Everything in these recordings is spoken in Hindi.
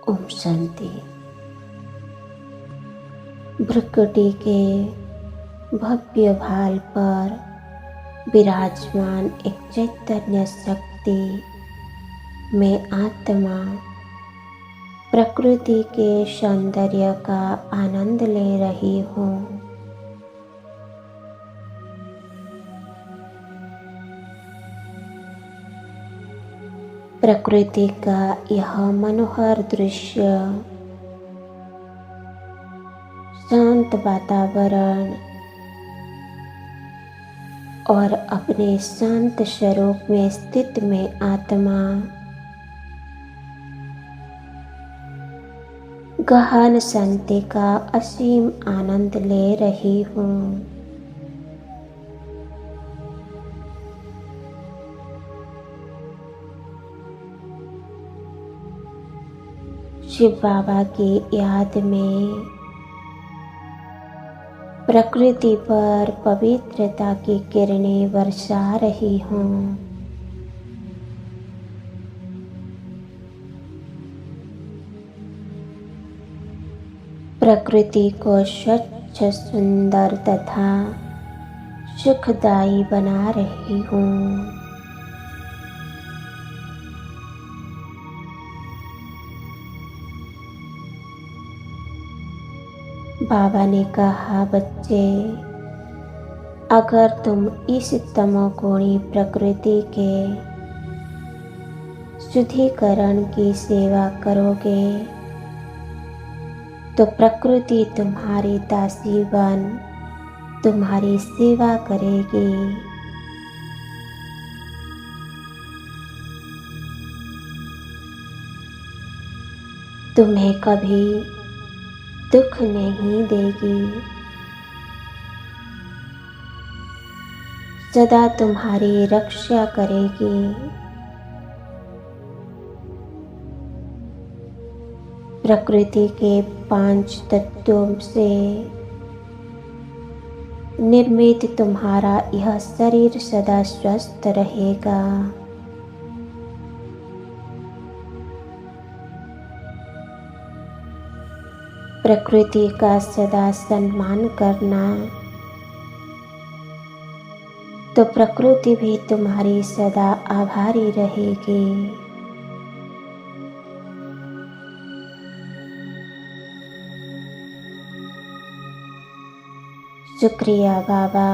ओम शांति। भृकुटी के भव्य भाल पर विराजमान एक चैतन्य शक्ति में आत्मा प्रकृति के सौंदर्य का आनंद ले रही हूँ। प्रकृति का यह मनोहर दृश्य, शांत वातावरण और अपने शांत स्वरूप में स्थित में आत्मा गहन शांति का असीम आनंद ले रही हूँ। शिव बाबा की याद में प्रकृति पर पवित्रता की किरणें बरसा रही हूँ। प्रकृति को स्वच्छ, सुंदर तथा सुखदायी बना रही हूँ। बाबा ने कहा, बच्चे, अगर तुम इस तमोगुणी प्रकृति के शुद्धिकरण की सेवा करोगे तो प्रकृति तुम्हारी दासी बन तुम्हारी सेवा करेगी। तुम्हें कभी दुख नहीं देगी, सदा तुम्हारी रक्षा करेगी। प्रकृति के 5 तत्वों से निर्मित तुम्हारा यह शरीर सदा स्वस्थ रहेगा। प्रकृति का सदा सम्मान करना तो प्रकृति भी तुम्हारी सदा आभारी रहेगी। शुक्रिया बाबा,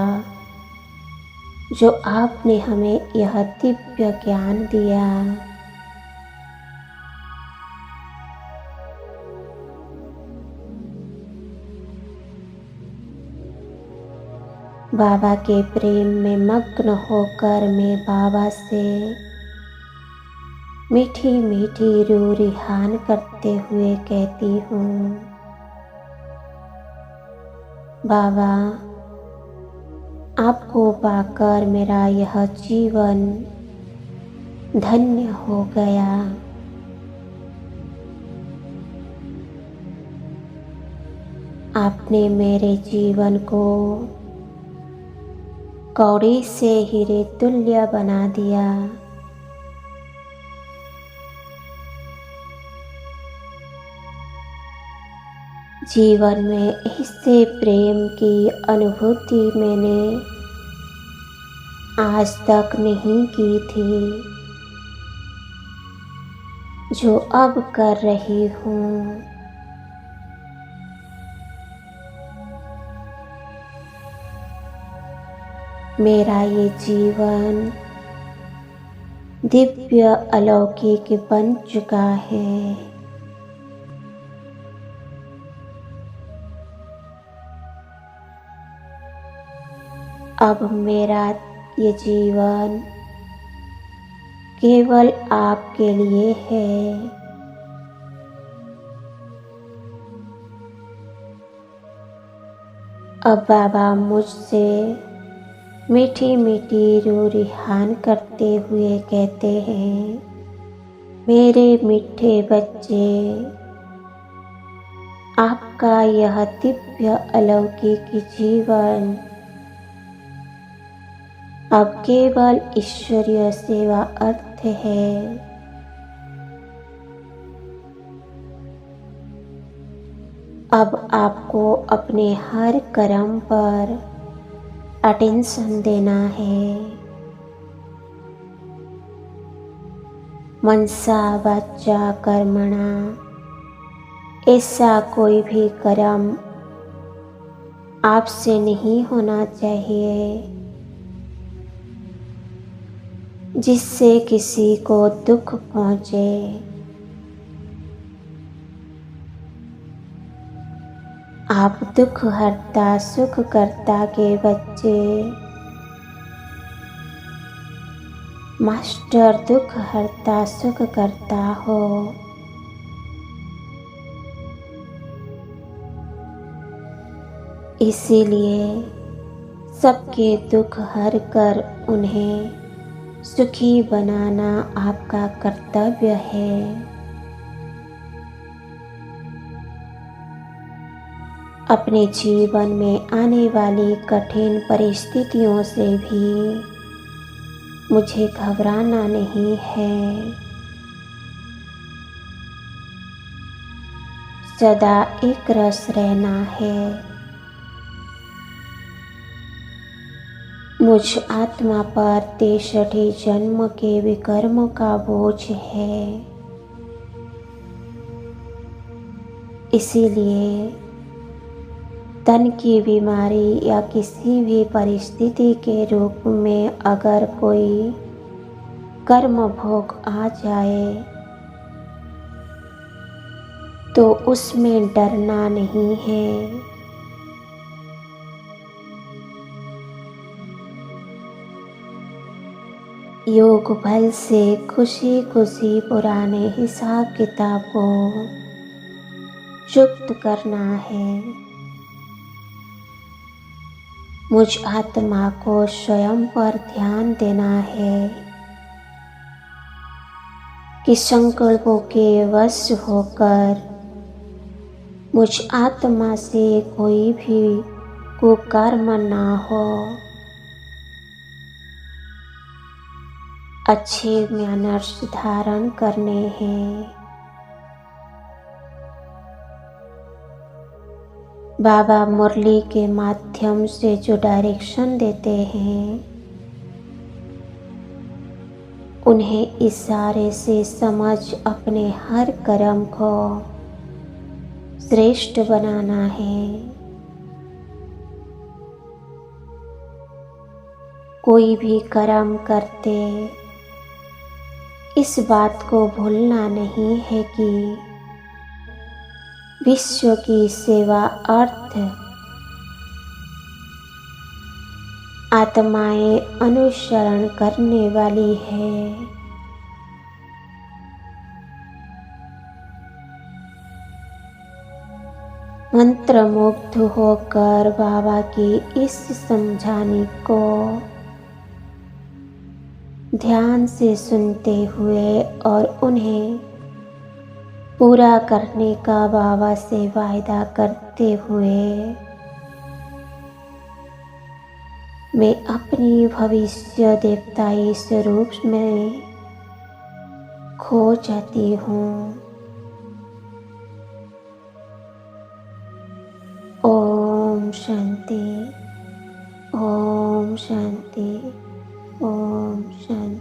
जो आपने हमें यह दिव्य ज्ञान दिया। बाबा के प्रेम में मग्न होकर मैं बाबा से मीठी मीठी रूह रिहान करते हुए कहती हूँ, बाबा, आपको पाकर मेरा यह जीवन धन्य हो गया। आपने मेरे जीवन को कौड़ी से हीरे तुल्य बना दिया। जीवन में ऐसे प्रेम की अनुभूति मैंने आज तक नहीं की थी, जो अब कर रही हूँ। मेरा ये जीवन दिव्य अलौकिक बन चुका है। अब मेरा ये जीवन केवल आपके लिए है। अब बाबा मुझसे मीठी मीठी रूह रिहान करते हुए कहते हैं, मेरे मीठे बच्चे, आपका यह दिव्य अलौकिक जीवन अब केवल ईश्वरीय सेवा अर्थ है। अब आपको अपने हर कर्म पर अटेंशन देना है। मनसा वाचा कर्मणा, ऐसा कोई भी कर्म आपसे नहीं होना चाहिए जिससे किसी को दुख पहुंचे। आप दुख हरता सुख करता के बच्चे, मास्टर दुख हरता सुख करता हो। इसीलिए सबके दुख हर कर उन्हें सुखी बनाना आपका कर्तव्य है। अपने जीवन में आने वाली कठिन परिस्थितियों से भी मुझे घबराना नहीं है। सदा एक रस रहना है। मुझ आत्मा पर 63 जन्म के विकर्म का बोझ है। इसीलिए तन की बीमारी या किसी भी परिस्थिति के रूप में अगर कोई कर्म भोग आ जाए तो उसमें डरना नहीं है। योग बल से खुशी खुशी पुराने हिसाब किताब को चुक्त करना है। मुझ आत्मा को स्वयं पर ध्यान देना है कि संकल्पों के वश होकर मुझ आत्मा से कोई भी कुकर्म ना हो। अच्छे मैनर्स धारण करने हैं। बाबा मुरली के माध्यम से जो डायरेक्शन देते हैं उन्हें इशारे से समझ अपने हर कर्म को श्रेष्ठ बनाना है। कोई भी कर्म करते इस बात को भूलना नहीं है कि विश्व की सेवा अर्थ आत्माएं अनुसरण करने वाली है। मंत्रमुग्ध होकर बाबा की इस समझाने को ध्यान से सुनते हुए और उन्हें पूरा करने का बाबा से वायदा करते हुए मैं अपनी भविष्य देवताई स्वरूप में खो जाती हूँ। ओम शांति, ओम शांति, ओम शांति।